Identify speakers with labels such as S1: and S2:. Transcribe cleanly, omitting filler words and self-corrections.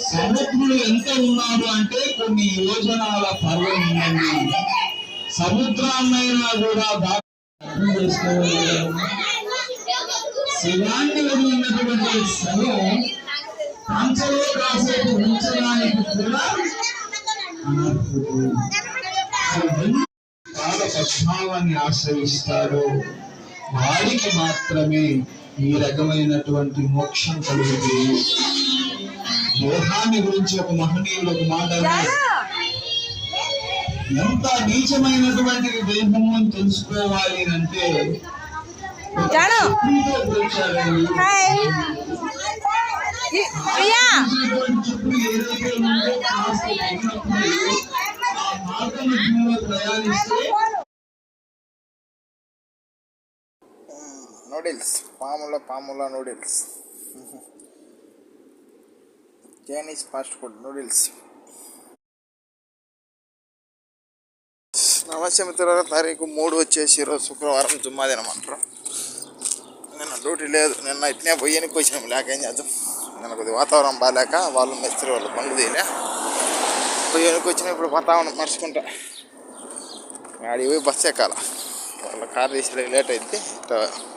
S1: సముద్రుడు ఎంత ఉన్నాడు అంటే కొన్ని యోజనాల పర్వం ఉందండి. సముద్రాన్నైనా కూడా అర్థం చేసుకోవాలి. శివాన్ని వదిలినటువంటి శవం కంచలో కాసేపు ఉంచడానికి కూడా కాల ప్రభావాన్ని ఆశ్రయిస్తాడు. వాడికి మాత్రమే ఈ రకమైనటువంటి మోక్షం కలుగుతుంది. దేహాన్ని గురించి ఒక మహనీయుడు ఒక మాట, ఎంత నీచమైనటువంటి దేహము అని తెలుసుకోవాలి అంటే చెప్పులు ఏదైతే ఉందో ఆ మార్గంలో ప్రయాణిస్తే
S2: నూడిల్స్ పాముల noodles, Chinese fast food noodles. నమస్తే మిత్రులారా, తారీఖు 3 వచ్చేసి ఈరోజు శుక్రవారం జుమ్మా దినమంటారు. నిన్న డ్యూటీ లేదు, నిన్న ఇట్నే పోయేనికి వచ్చినాము. లేక ఏం చేద్దాం, నిన్న కొద్దిగా వాతావరణం బాగాలేక వాళ్ళు మిస్త్రీ వాళ్ళు పనులు తీయలే పోయేనికి వచ్చినా. ఇప్పుడు వాతావరణం మర్చుకుంటా ఆడికి పోయి బస్సు ఎక్కాల. వాళ్ళ కార్ తీసి లేట్ అయితే చెబుతాను